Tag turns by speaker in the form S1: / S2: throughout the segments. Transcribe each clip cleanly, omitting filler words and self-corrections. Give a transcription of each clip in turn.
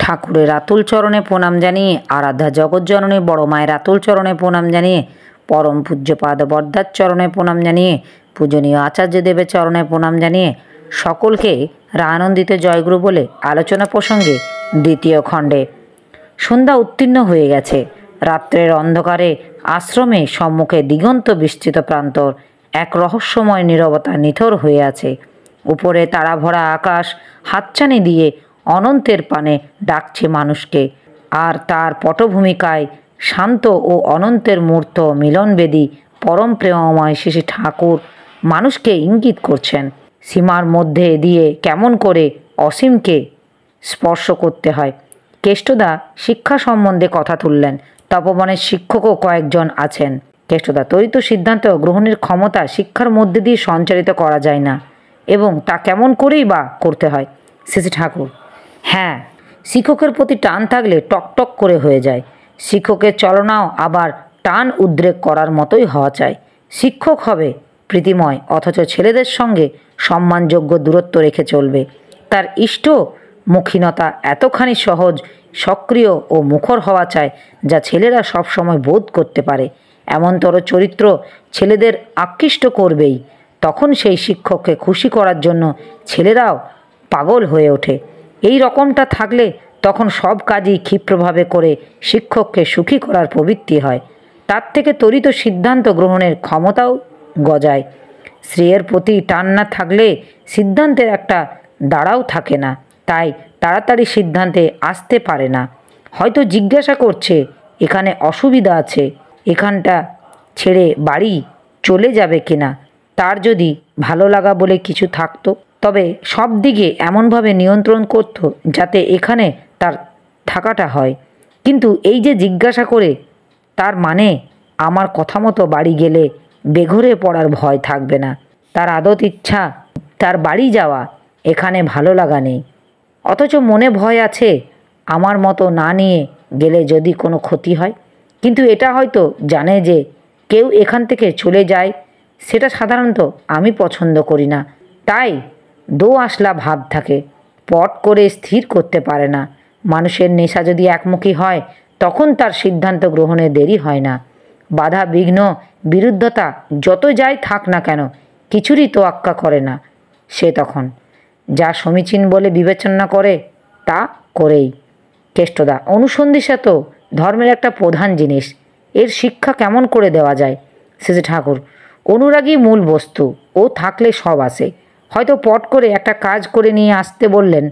S1: ঠাকুরের আতুল চরণে প্রণাম জানিয়ে, আরাধ্যা জগৎজননী বড় মায়ের আতুল চরণে প্রণাম জানিয়ে, পরম পূজ্যপাদ বরদার চরণে প্রণাম জানিয়ে, পূজনীয় আচার্যদেবের চরণে প্রণাম জানিয়ে সকলকে রানন্দিত জয়গুরু বলে আলোচনা প্রসঙ্গে দ্বিতীয় খণ্ডে। সন্ধ্যা উত্তীর্ণ হয়ে গেছে। রাত্রের অন্ধকারে আশ্রমে সম্মুখে দিগন্ত বিস্তৃত প্রান্তর, এক রহস্যময় নীরবতা নিথর হয়ে আছে। উপরে তারাভরা আকাশ হাতছানি দিয়ে অনন্তের পানে ডাকছে মানুষকে, আর তার পটভূমিকায় শান্ত ও অনন্তের মূর্ত মিলনবেদী পরম প্রেমময় শ্রী ঠাকুর মানুষকে ইঙ্গিত করছেন সীমার মধ্যে দিয়ে কেমন করে অসীমকে স্পর্শ করতে হয়। কেষ্টদা শিক্ষা সম্বন্ধে কথা তুললেন। তপবনের শিক্ষকও কয়েকজন আছেন। কেষ্টদা ত্বরিত সিদ্ধান্ত গ্রহণের ক্ষমতা শিক্ষার মধ্যে দিয়ে সঞ্চারিত করা যায় না, এবং তা কেমন করেই বা করতে হয়। শ্রী ঠাকুর: হ্যাঁ, শিক্ষকের প্রতি টান থাকলে টকটক করে হয়ে যায়। শিক্ষকের চলনাও আবার টান উদ্রেক করার মতোই হওয়া চাই। শিক্ষক হবে প্রীতিময়, অথচ ছেলেদের সঙ্গে সম্মানযোগ্য দূরত্ব রেখে চলবে। তার ইষ্টমুখীনতা এতখানি সহজ, সক্রিয় ও মুখর হওয়া চাই যা ছেলেরা সবসময় বোধ করতে পারে। এমনতর চরিত্র ছেলেদের আকৃষ্ট করবেই। তখন সেই শিক্ষককে খুশি করার জন্য ছেলেরাও পাগল হয়ে ওঠে। এই রকমটা থাকলে তখন সব কাজই ক্ষিপ্রভাবে করে শিক্ষককে সুখী করার প্রবৃত্তি হয়। তার থেকে ত্বরিত সিদ্ধান্ত গ্রহণের ক্ষমতাও গজায়। স্ত্রীর প্রতি টান না থাকলে সিদ্ধান্তের একটা দাঁড়াও থাকে না, তাই তাড়াতাড়ি সিদ্ধান্তে আসতে পারে না। হয়তো জিজ্ঞাসা করছে এখানে অসুবিধা আছে, এখানটা ছেড়ে বাড়ি চলে যাবে কিনা। তার যদি ভালো লাগা বলে কিছু থাকতো, তবে সব দিকে এমনভাবে নিয়ন্ত্রণ করত যাতে এখানে তার থাকাটা হয়। কিন্তু এই যে জিজ্ঞাসা করে, তার মানে আমার কথা মতো বাড়ি গেলে বেঘরে পড়ার ভয় থাকবে না। তার আদত ইচ্ছা তার বাড়ি যাওয়া, এখানে ভালো লাগা নেই, অথচ মনে ভয় আছে আমার মতো না নিয়ে গেলে যদি কোনো ক্ষতি হয়। কিন্তু এটা হয়তো জানে যে কেউ এখান থেকে চলে যায়, সেটা সাধারণত আমি পছন্দ করি না। তাই দো আসলা ভাব থাকে, পট করে স্থির করতে পারে না। মানুষের নেশা যদি একমুখী হয় তখন তার সিদ্ধান্ত গ্রহণে দেরি হয় না। বাধা বিঘ্ন বিরুদ্ধতা যত যাই থাক না কেন, কিছুরই তোয়াক্কা করে না। সে তখন যা সমীচীন বলে বিবেচনা করে তা করেই। কেষ্টদা: অনুসন্ধিৎসা তো ধর্মের একটা প্রধান জিনিস, এর শিক্ষা কেমন করে দেওয়া যায়? শ্রী ঠাকুর: অনুরাগী মূল বস্তু, ও থাকলে সব আসে। হয়তো পট করে একটা কাজ করে নিয়ে আসতে বললেন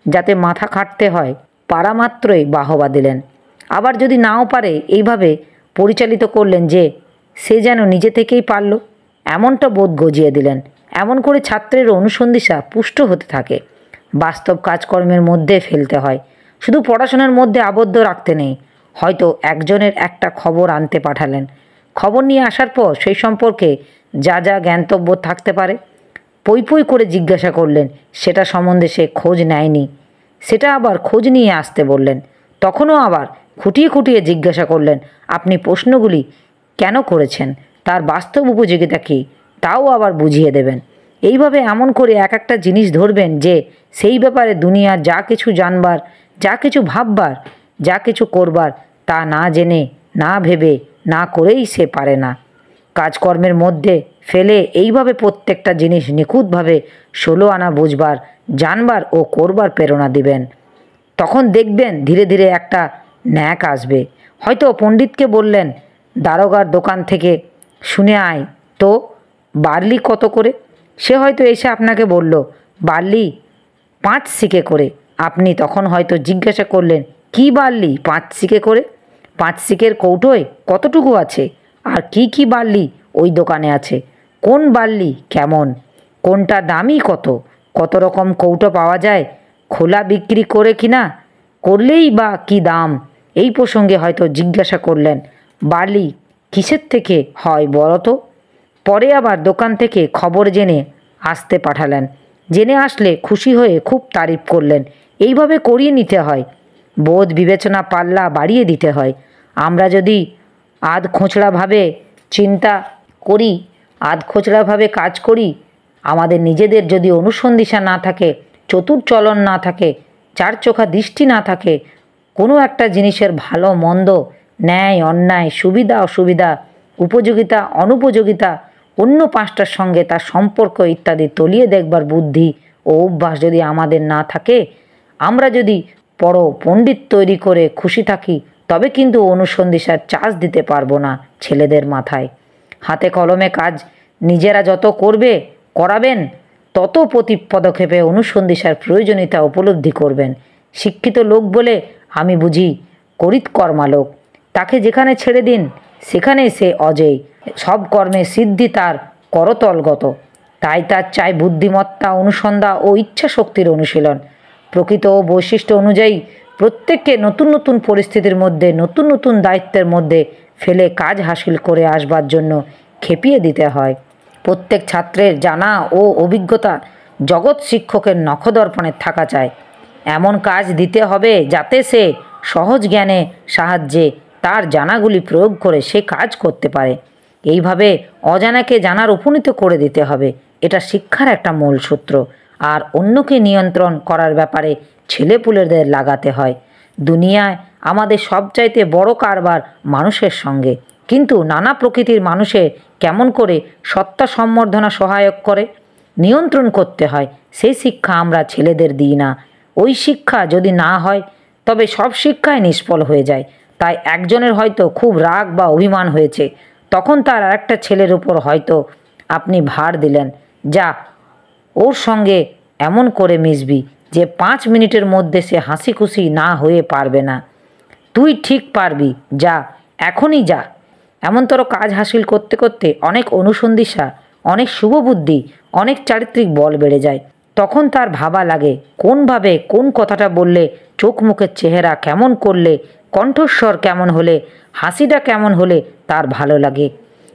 S1: যাতে মাথা খাটতে হয়, পারা মাত্রই বাহবা দিলেন। আবার যদি নাও পারে এইভাবে পরিচালিত করলেন যে সে যেন নিজে থেকেই পারল, এমনটা বোধ গজিয়ে দিলেন। এমন করে ছাত্রের অনুসন্ধিৎসা পুষ্ট হতে থাকে। বাস্তব কাজকর্মের মধ্যে ফেলতে হয়, শুধু পড়াশোনার মধ্যে আবদ্ধ রাখতে নেই। হয়তো একজনের একটা খবর আনতে পাঠালেন, খবর নিয়ে আসার পর সেই সম্পর্কে যা যা জ্ঞাতব্য থাকতে পারে পই পই করে জিজ্ঞাসা করলেন, সেটা সম্বন্ধে সে খোঁজ নেয়নি। সেটা আবার খোঁজ নিয়ে আসতে বললেন, তখনও আবার খুঁটিয়ে খুঁটিয়ে জিজ্ঞাসা করলেন আপনি প্রশ্নগুলি কেন করেছেন, তার বাস্তব উপযোগিতা কী, তাও আবার বুঝিয়ে দেবেন। এইভাবে এমন করে এক একটা জিনিস ধরবেন যে সেই ব্যাপারে দুনিয়ার যা কিছু জানবার, যা কিছু ভাববার, যা কিছু করবার, তা না জেনে, না ভেবে, না করেই সে পারে না। কাজকর্মের মধ্যে ফেলে এইভাবে প্রত্যেকটা জিনিস নিখুঁতভাবে 16 আনা বুঝবার, জানবার ও করবার প্রেরণা দিবেন। তখন দেখবেন ধীরে ধীরে একটা ন্যাক আসবে। হয়তো পণ্ডিতকে বললেন দারোগার দোকান থেকে শুনে আয় তো বার্লি কত করে। সে হয়তো এসে আপনাকে বলল বার্লি 5 সিকে করে। আপনি তখন হয়তো জিজ্ঞাসা করলেন কি বার্লি 5 সিকে করে? 5 সিকের কৌটোয় কতটুকু আছে, আর কি কি বার্লি ওই দোকানে আছে, কোন বার্লি কেমন, কোনটা দামি, কত কত রকম কৌটো পাওয়া যায়, খোলা বিক্রি করে কিনা, করলেই বা কি দাম। এই প্রসঙ্গে হয়তো জিজ্ঞাসা করলেন বার্লি কিসের থেকে হয় বলো তো। পরে আবার দোকান থেকে খবর জেনে আসতে পাঠালেন, জেনে আসলে খুশি হয়ে খুব তারিফ করলেন। এইভাবে করিয়ে নিতে হয়। বোধ বিবেচনা পাল্লা বাড়িয়ে দিতে হয়। আমরা যদি আধ খোঁচড়াভাবে চিন্তা করি, আধ খোঁচড়াভাবে কাজ করি, আমাদের নিজেদের যদি অনুসন্ধিৎসা না থাকে, চতুর চলন না থাকে, চারচোখা দৃষ্টি না থাকে, কোনো একটা জিনিসের ভালো মন্দ, ন্যায় অন্যায়, সুবিধা অসুবিধা, উপযোগিতা অনুপযোগিতা, অন্য পাঁচটার সঙ্গে তার সম্পর্ক ইত্যাদি তলিয়ে দেখবার বুদ্ধি ও অভ্যাস যদি আমাদের না থাকে, আমরা যদি বড় পণ্ডিত তৈরি করে খুশি থাকি, তবে কিন্তু অনুসন্ধিৎসার চার্জ দিতে পারবো না ছেলেদের মাথায়। হাতে কলমে কাজ নিজেরা যত করাবেন, তত প্রতি পদক্ষেপে অনুসন্ধিৎসার প্রয়োজনীয়তা উপলব্ধি করবেন। শিক্ষিত লোক বলে আমি বুঝি করিতকর্মা লোক, তাকে যেখানে ছেড়ে দিন সেখানেই সে অজেয়, সব কর্মে সিদ্ধি তার করতলগত। তাই তার চাই বুদ্ধিমত্তা, অনুসন্ধান ও ইচ্ছা শক্তির অনুশীলন। প্রকৃত ও বৈশিষ্ট্য অনুযায়ী প্রত্যেককে নতুন নতুন পরিস্থিতির মধ্যে, নতুন নতুন দায়িত্বের মধ্যে ফেলে কাজ হাসিল করে আসবার জন্য খেপিয়ে দিতে হয়। প্রত্যেক ছাত্রের জানা ও অভিজ্ঞতা জগৎ শিক্ষকের নখদর্পণে থাকা চাই। এমন কাজ দিতে হবে যাতে সে সহজ জ্ঞানে সাহায্যে তার জানাগুলি প্রয়োগ করে সে কাজ করতে পারে। এইভাবে অজানাকে জানার উপনীত করে দিতে হবে, এটা শিক্ষার একটা মূল সূত্র। আর অন্যকে নিয়ন্ত্রণ করার ব্যাপারে ছেলেপুলেদের লাগাতে হয়। দুনিয়ায় আমাদের সবচাইতে বড় কারবার মানুষের সঙ্গে, কিন্তু নানা প্রকৃতির মানুষের কেমন করে সত্তা সম্বর্ধনা সহায়ক করে নিয়ন্ত্রণ করতে হয়, সেই শিক্ষা আমরা ছেলেদের দিই না। ওই শিক্ষা যদি না হয় তবে সব শিক্ষাই নিষ্ফল হয়ে যায়। তাই একজনের হয়তো খুব রাগ বা অভিমান হয়েছে, তখন তার আরেকটা ছেলের উপর হয়তো আপনি ভার দিলেন, যা ওর সঙ্গে এমন করে মিশবি যে 5 মিনিটের মধ্যে সে হাসি খুশি না হয়ে পারবে না। তুই ঠিক পারবি, যা, এখনই যা। এমনতর কাজ হাসিল করতে করতে অনেক অনুসন্ধিৎসা, অনেক শুভবুদ্ধি, অনেক চারিত্রিক বল বেড়ে যায়। তখন তার ভাবা লাগে কোনভাবে কোন কথাটা বললে, চোখ মুখের চেহারা কেমন করলে, কণ্ঠস্বর কেমন হলে, হাসিটা কেমন হলে তার ভালো লাগে।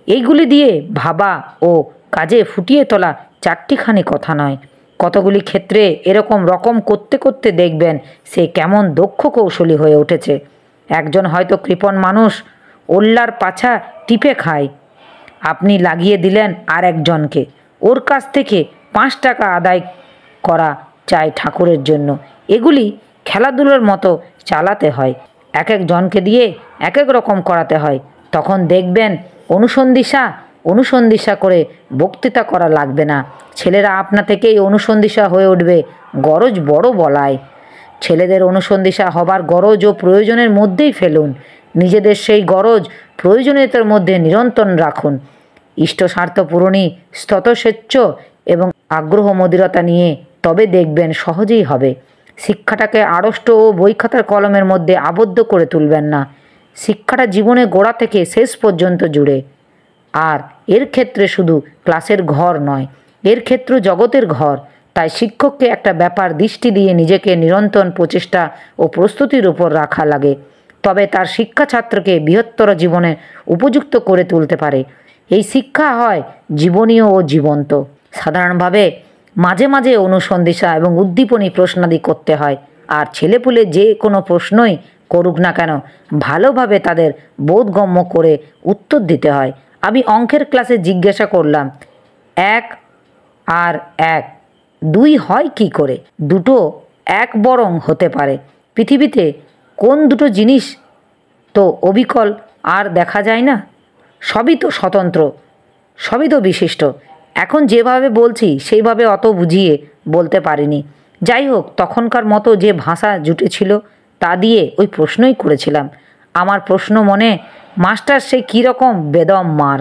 S1: এইগুলি দিয়ে ভাবা ও কাজে ফুটিয়ে তোলা চারটিখানি কথা নয়, কতগুলি ক্ষেত্রে এরকম করতে করতে দেখবেন সে কেমন দক্ষ কৌশলী হয়ে উঠেছে। একজন হয়তো কৃপণ মানুষ, ওল্লার পাছা টিপে খায়, আপনি লাগিয়ে দিলেন আর একজনকে। ওর কাছ থেকে 5 টাকা আদায় করা চাই ঠাকুরের জন্য। এগুলি খেলাধুলোর মতো চালাতে হয়, এক একজনকে দিয়ে এক এক রকম করাতে হয়। তখন দেখবেন অনুসন্ধিৎসা করে বক্তৃতা করা লাগবে না। ছেলেরা আপনা থেকেই অনুসন্ধিৎসা হয়ে উঠবে। গরজ বড় বলায়। ছেলেদের অনুসন্ধিৎসা হবার গরজ ও প্রয়োজনের মধ্যেই ফেলুন। নিজেদের সেই গরজ প্রয়োজনীয়তার মধ্যে নিরন্তর রাখুন। ইষ্ট স্বার্থ পূরণী স্ততস্বেচ্ছ এবং আগ্রহ মদিরতা নিয়ে তবে দেখবেন সহজেই হবে। শিক্ষাটাকে আড়ষ্ট ও বই খাতার কলমের মধ্যে আবদ্ধ করে তুলবেন না। শিক্ষাটা জীবনে গোড়া থেকে শেষ পর্যন্ত জুড়ে। আর এর ক্ষেত্রে শুধু ক্লাসের ঘর নয়, এর ক্ষেত্র জগতের ঘর। তাই শিক্ষককে একটা ব্যাপার দৃষ্টি দিয়ে নিজেকে নিরন্তর প্রচেষ্টা ও প্রস্তুতির উপর রাখা লাগে, তবে তার শিক্ষা ছাত্রকে বৃহত্তর জীবনে উপযুক্ত করে তুলতে পারে। এই শিক্ষা হয় জীবনীয় ও জীবন্ত। সাধারণভাবে মাঝে মাঝে অনুসন্ধিৎসা এবং উদ্দীপনী প্রশ্নাদি করতে হয়। আর ছেলেপুলে যে কোনো প্রশ্নই করুক না কেন, ভালোভাবে তাদের বোধগম্য করে উত্তর দিতে হয়। আমি অঙ্কের ক্লাসে জিজ্ঞাসা করলাম, 1 আর 1 2 হয় কি করে? দুটো এক বরং হতে পারে। পৃথিবীতে কোন দুটো জিনিস তো অবিকল আর দেখা যায় না? সবই তো স্বতন্ত্র, সবই তো বিশিষ্ট। এখন যেভাবে বলছি সেইভাবে অত বুঝিয়ে বলতে পারিনি। যাই হোক, তখনকার মতো যে ভাষা জুটেছিল তা দিয়ে ওই প্রশ্নই করেছিলাম। আমার প্রশ্ন মনে, মাস্টার সেই কীরকম বেদম মার,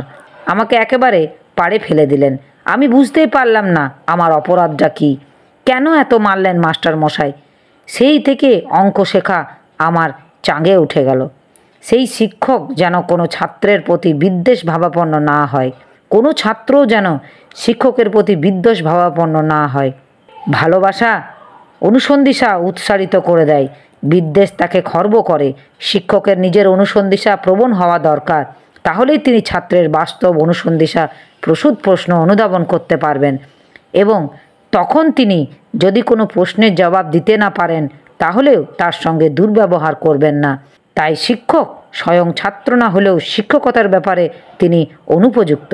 S1: আমাকে একেবারে পাড়ে ফেলে দিলেন। আমি বুঝতেই পারলাম না আমার অপরাধটা কী, কেন এত মারলেন মাস্টার মশাই। সেই থেকে অঙ্ক শেখা আমার চাঙে উঠে গেল। সেই শিক্ষক যেন কোনো ছাত্রের প্রতি বিদ্বেষ ভাবাপন্ন না হয়, কোনো ছাত্রও যেন শিক্ষকের প্রতি বিদ্বেষ ভাবাপন্ন না হয়। ভালোবাসা অনুসন্ধিৎসা উৎসারিত করে দেয়, বিদ্বেষ তাকে খর্ব করে। শিক্ষকের নিজের অনুসন্ধিৎসা প্রবণ হওয়া দরকার, তাহলেই তিনি ছাত্রের বাস্তব অনুসন্ধিৎসা প্রসূত প্রশ্ন অনুধাবন করতে পারবেন। এবং তখন তিনি যদি কোনো প্রশ্নের জবাব দিতে না পারেন, তাহলেও তার সঙ্গে দুর্ব্যবহার করবেন না। তাই শিক্ষক স্বয়ং ছাত্র না হলেও শিক্ষকতার ব্যাপারে তিনি অনুপযুক্ত।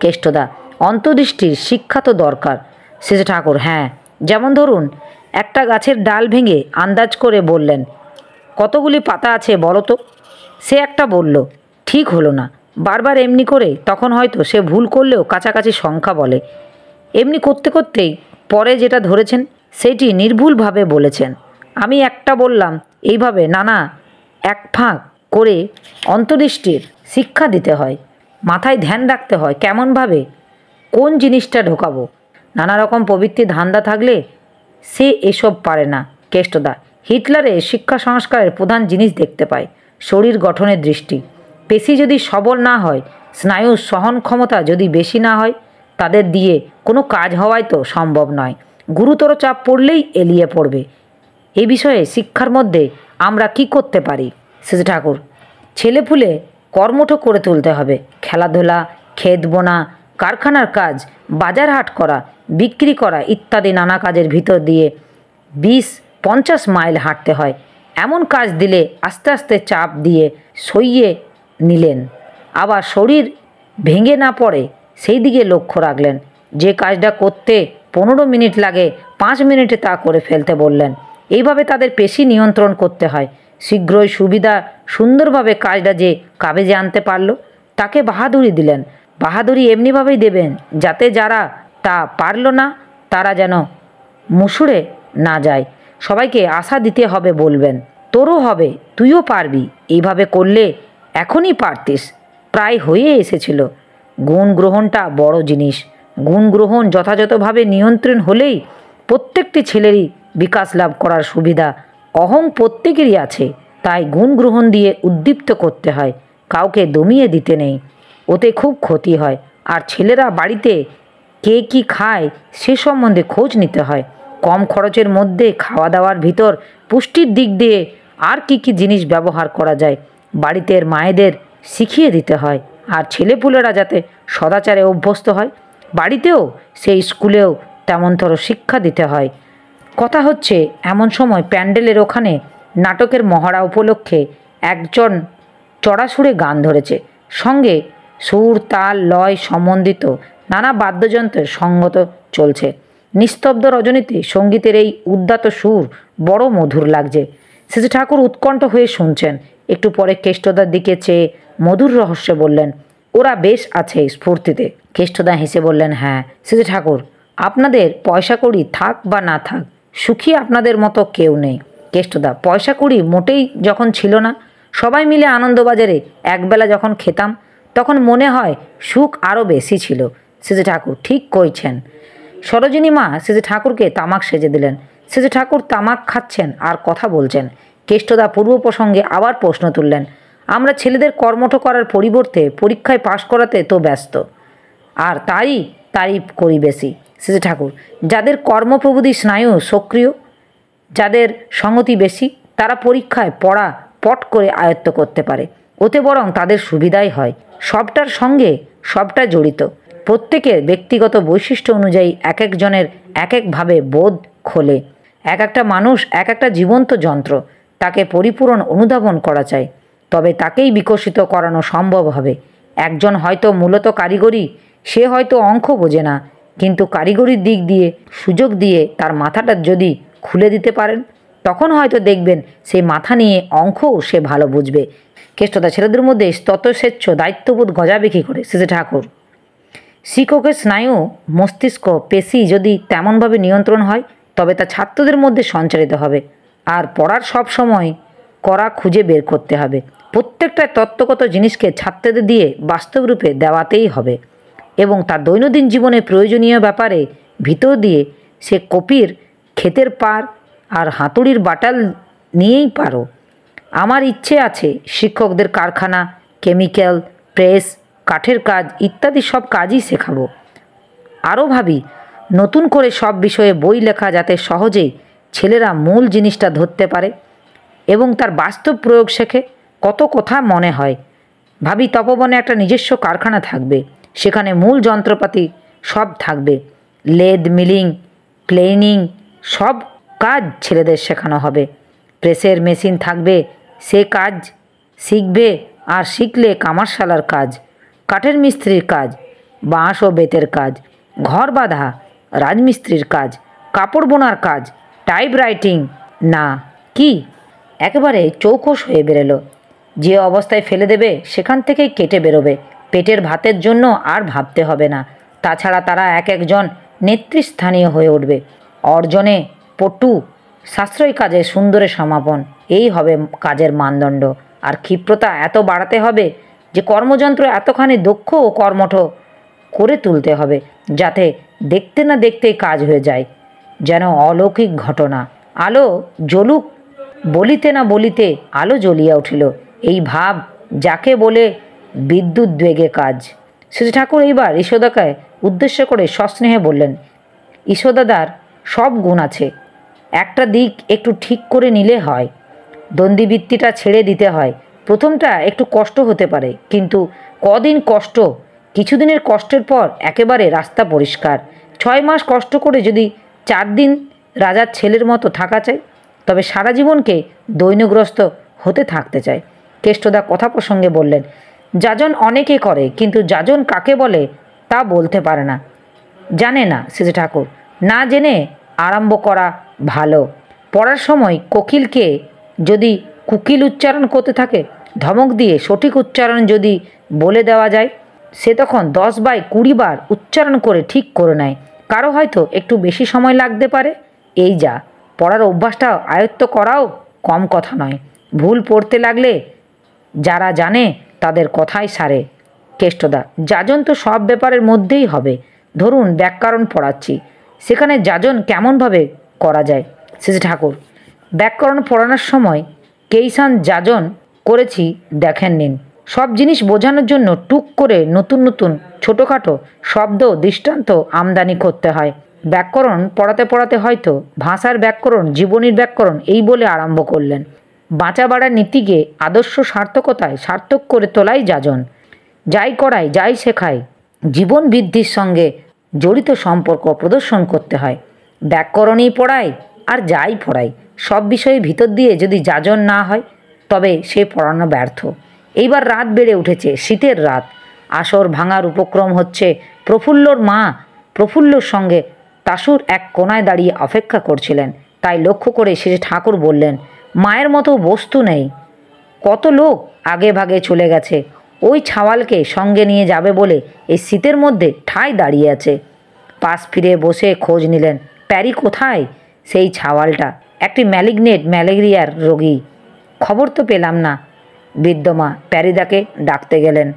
S1: কেষ্টদা, অন্তর্দৃষ্টির শিক্ষা তো দরকার। শেষে ঠাকুর, হ্যাঁ, যেমন ধরুন একটা গাছের ডাল ভেঙে আন্দাজ করে বললেন, কতগুলি পাতা আছে বলো তো? সে একটা বলল, ঠিক হলো না। বারবার এমনি করে তখন হয়তো সে ভুল করলেও কাছাকাছি সংখ্যা বলে। এমনি করতে করতেই পরে যেটা ধরেছেন সেটি নির্ভুলভাবে বলেছেন। আমি একটা বললাম, এইভাবে নানা এক ফাঁক করে অন্তর্দৃষ্টির শিক্ষা দিতে হয়, মাথায় ধ্যান রাখতে হয় কেমনভাবে কোন জিনিসটা ঢোকাবো। নানা রকম প্রবৃত্তি ধান্দা থাকলে সে এসব পারে না। কেষ্টদা হিটলারে শিক্ষা সংস্কারের প্রধান জিনিস দেখতে পায় শরীর গঠনের দৃষ্টি। পেশি যদি সবল না হয়, স্নায়ুর সহন ক্ষমতা যদি বেশি না হয়, তাদের দিয়ে কোনো কাজ হওয়াই তো সম্ভব নয়। গুরুতর চাপ পড়লেই এলিয়ে পড়বে। এই বিষয়ে শিক্ষার মধ্যে আমরা কি করতে পারি? সেজ ঠাকুর, ছেলেপুলে কর্মঠ করে তুলতে হবে। খেলাধুলা, ক্ষেত বোনা, কারখানার কাজ, বাজার হাট করা, বিক্রি করা ইত্যাদি নানা কাজের ভিতর দিয়ে 20-50 মাইল হাঁটতে হয়। এমন কাজ দিলে আস্তে আস্তে চাপ দিয়ে সইয়ে নিলেন, আবার শরীর ভেঙে না পড়ে সেই দিকে লক্ষ্য রাখলেন। যে কাজটা করতে 15 মিনিট লাগে 5 মিনিটে তা করে ফেলতে বললেন। এইভাবে তাদের পেশি নিয়ন্ত্রণ করতে হয়। শীঘ্রই সুবিধা সুন্দরভাবে কাজটা যে কাবেজে আনতে পারল তাকে বাহাদুরি দিলেন। বাহাদুরি এমনিভাবেই দেবেন যাতে যারা তা পারল না তারা যেন মুসুড়ে না যায়। সবাইকে আশা দিতে হবে বলবেন, তোরও হবে, তুইও পারবি। এইভাবে করলে এখনই পারতিস, প্রায় হয়ে এসেছিল। গুণ গ্রহণটা বড় জিনিস। গুণ গ্রহণ যথাযথভাবে নিয়ন্ত্রণ হলেই প্রত্যেকটি ছেলেরই বিকাশ লাভ করার সুবিধা। অহং প্রত্যেকেরই আছে, তাই গুণ গ্রহণ দিয়ে উদ্দীপ্ত করতে হয়, কাউকে দমিয়ে দিতে নেই, ওতে খুব ক্ষতি হয়। আর ছেলেরা বাড়িতে কে কি খায় সে সম্বন্ধে খোঁজ নিতে হয়। কম খরচের মধ্যে খাওয়া দাওয়ার ভিতর পুষ্টির দিক দিয়ে আর কি কি জিনিস ব্যবহার করা যায় বাড়িতে মায়েদের শিখিয়ে দিতে হয়। আর ছেলেপুলেরা যাতে সদাচারে অভ্যস্ত হয়, বাড়িতেও সেই স্কুলেও তেমনতর শিক্ষা দিতে হয়। কথা হচ্ছে এমন সময় প্যান্ডেলের ওখানে নাটকের মহড়া উপলক্ষে একজন চড়া সুরে গান ধরেছে। সঙ্গে সুর, তাল, লয় সম্বন্ধিত নানা বাদ্যযন্ত্রের সঙ্গত চলছে। নিস্তব্ধ রজনীতে সঙ্গীতের এই উদ্দাত সুর বড় মধুর লাগছে। শ্রী ঠাকুর উৎকণ্ঠ হয়ে শুনছেন। একটু পরে কেষ্টদার দিকে চেয়ে মধুর রহস্যে বললেন, ওরা বেশ আছে স্ফূর্তিতে। কেষ্টদা হেসে বললেন, হ্যাঁ শ্রী ঠাকুর, আপনাদের পয়সা কড়ি থাক বা না থাক, সুখী আপনাদের মতো কেউ নেই। কেষ্টদা, পয়সা কড়ি মোটেই যখন ছিল না, সবাই মিলে আনন্দবাজারে একবেলা যখন খেতাম তখন মনে হয় সুখ আরও বেশি ছিল। শ্রী ঠাকুর, ঠিক কইছেন। সরোজিনী মা শ্রী ঠাকুরকে তামাক সেজে দিলেন। শ্রী ঠাকুর তামাক খাচ্ছেন আর কথা বলছেন। কেষ্টদা পূর্ব প্রসঙ্গে আবার প্রশ্ন তুললেন, আমরা ছেলেদের কর্মঠ করার পরিবর্তে পরীক্ষায় পাশ করাতে তো ব্যস্ত, আর তারই তারিফ করি বেশি। শ্রী ঠাকুর, যাদের কর্মপ্রবৃত্তি স্নায়ু সক্রিয়, যাদের সংগতি বেশি, তারা পরীক্ষায় পড়া পট করে আয়ত্ত করতে পারে। ওতে বরং তাদের সুবিধাই হয়। সবটার সঙ্গে সবটা জড়িত। প্রত্যেকের ব্যক্তিগত বৈশিষ্ট্য অনুযায়ী এক একজনের এক একভাবে বোধ খোলে। এক একটা মানুষ এক একটা জীবন্ত যন্ত্র, তাকে পরিপূরণ অনুধাবন করা চাই, তবে তাকেই বিকশিত করানো সম্ভব হবে। একজন হয়তো মূলত কারিগরি, সে হয়তো অঙ্ক বোঝে না, কিন্তু কারিগরির দিক দিয়ে সুযোগ দিয়ে তার মাথাটা যদি খুলে দিতে পারেন, তখন হয়তো দেখবেন সেই মাথা নিয়ে অঙ্কও সে ভালো বুঝবে। কেষ্টদা, ছেলেদের মধ্যে ততস্বেচ্ছ দায়িত্ববোধ গজাবে কী করে? শ্রী ঠাকুর, শিক্ষকের স্নায়ু, মস্তিষ্ক, পেশি যদি তেমনভাবে নিয়ন্ত্রণ হয় তবে তা ছাত্রদের মধ্যে সঞ্চারিত হবে। আর পড়ার সব সময় করা খুঁজে বের করতে হবে। প্রত্যেকটা তত্ত্বগত জিনিসকে ছাত্রদের দিয়ে বাস্তব রূপে দেওয়াতেই হবে এবং তার দৈনন্দিন জীবনে প্রয়োজনীয় ব্যাপারে ভিতর দিয়ে সে কপির ক্ষেতের পার আর হাতুড়ির বাটাল নিয়েই পারো। আমার ইচ্ছে আছে শিক্ষকদের কারখানা, কেমিক্যাল, প্রেস, কাঠের কাজ ইত্যাদি সব কাজই শেখাবো। আরও ভাবি নতুন করে সব বিষয়ে বই লেখা, যাতে সহজেই ছেলেরা মূল জিনিসটা ধরতে পারে এবং তার বাস্তব প্রয়োগ শেখে। কত কথা মনে হয়। ভাবি তপবনে একটা নিজস্ব কারখানা থাকবে, সেখানে মূল যন্ত্রপাতি সব থাকবে, লেদ, মিলিং, প্লেনিং, সব কাজ ছেলেদের শেখানো হবে। প্রেসের মেশিন থাকবে, সে কাজ শিখবে, আর শিখলে কামারশালার কাজ, কাঠের মিস্ত্রির কাজ, বাঁশ ও বেতের কাজ, ঘর বাঁধা রাজমিস্ত্রির কাজ, কাপড় বোনার কাজ, টাইপরাইটিং না। কি? একেবারে চৌকস হয়ে বেরোলো। যে অবস্থায় ফেলে দেবে সেখান থেকেই কেটে বেরোবে। পেটের ভাতের জন্য আর ভাবতে হবে না। তাছাড়া তারা এক একজন নেতৃস্থানীয় হয়ে উঠবে। অর্জনে পটু, সাশ্রয়ী কাজে সুন্দরের সমাপন, এই হবে কাজের মানদণ্ড। আর ক্ষিপ্রতা এত বাড়াতে হবে যে কর্মযন্ত্র এতখানি দক্ষ ও কর্মঠ করে তুলতে হবে যাতে দেখতে না দেখতেই কাজ হয়ে যায়, যেন অলৌকিক ঘটনা। আলো জ্বলুক বলিতে না বলিতে আলো জ্বলিয়া উঠিল। এই ভাব যাকে বলে বিদ্যুৎ বেগে কাজ। শ্রী ঠাকুর এইবার ঈশোদাকে উদ্দেশ্য করে সস্নেহে বললেন, ঈশোদাদার সব গুণ আছে, একটা দিক একটু ঠিক করে নিলে হয়। দ্বন্দ্ববৃত্তিটা ছেড়ে দিতে হয়। প্রথমটা একটু কষ্ট হতে পারে, কিন্তু কদিন কষ্ট, কিছুদিনের কষ্টের পর একেবারে রাস্তা পরিষ্কার। 6 মাস কষ্ট করে যদি 4 দিন রাজার ছেলের মতো থাকা চাই, তবে সারা জীবনকে দৈন্যগ্রস্ত হতে থাকতে চায়। কেষ্টদা কথা প্রসঙ্গে বললেন, যাজন অনেকে করে, কিন্তু যাজন কাকে বলে তা বলতে পারে না, জানে না শ্রী ঠাকুর। না জেনে আরম্ভ করা ভালো। পড়ার সময় কোকিলকে যদি কুকিল উচ্চারণ করতে থাকে, ধমক দিয়ে সঠিক উচ্চারণ যদি বলে দেওয়া যায়, সে তখন 10 বাই 20 বার উচ্চারণ করে ঠিক করে নেয়। কারো হয়তো একটু বেশি সময় লাগতে পারে। এই যা, পড়ার অভ্যাসটা আয়ত্ত করাও কম কথা নয়। ভুল পড়তে লাগলে যারা জানে তাদের কথাই সারে। কেষ্টদা, যাজন তো সব ব্যাপারের মধ্যেই হবে। ধরুন ব্যাকরণ পড়াচ্ছি, সেখানে যাজন কেমনভাবে করা যায়? শ্রী ঠাকুর, ব্যাকরণ পড়ানোর সময় কেইসান যাজন করেছি দেখেন নিন। সব জিনিস বোঝানোর জন্য টুক করে নতুন নতুন ছোটোখাটো শব্দ দৃষ্টান্ত আমদানি করতে হয়। ব্যাকরণ পড়াতে পড়াতে হয়তো ভাষার ব্যাকরণ, জীবনীর ব্যাকরণ এই বলে আরম্ভ করলেন। বাঁচা বাড়ার নীতিকে আদর্শ সার্থকতায় সার্থক করে তোলাই যাজন। যাই করায়, যাই শেখায়, জীবন বৃদ্ধির সঙ্গে জড়িত সম্পর্ক প্রদর্শন করতে হয়। ব্যাকরণই পড়ায় আর যাই পড়াই, সব বিষয়ে ভিতর দিয়ে যদি যাজন না হয়, তবে সে পড়ানো ব্যর্থ। এইবার রাত বেড়ে উঠেছে, শীতের রাত। আসর ভাঙার উপক্রম হচ্ছে। প্রফুল্লর মা প্রফুল্লর সঙ্গে তাসুর এক কোনায় দাঁড়িয়ে অপেক্ষা করছিলেন। তাই লক্ষ্য করে শ্রী ঠাকুর বললেন, মায়ের মতো বস্তু নেই, কত লোক আগে ভাগে চলে গেছে। ওই ছাওয়ালকে সঙ্গে নিয়ে যাবে বলে এই শীতের মধ্যে ঠায় দাঁড়িয়ে আছে। পাশ ফিরে বসে খোঁজ নিলেন, প্যারি কোথায়? সেই ছাওয়ালটা একটি ম্যালেরিয়ার রোগী, খবর তো পেলাম না। বৃদ্ধমা প্যারিদাকে ডাকতে গেলেন।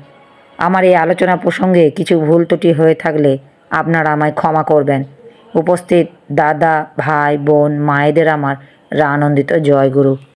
S1: আমার এই আলোচনা প্রসঙ্গে কিছু ভুল ত্রুটি হয়ে থাকলে আপনারা আমায় ক্ষমা করবেন। উপস্থিত দাদা, ভাই, বোন, মায়েদের আমার আনন্দিত জয়গুরু।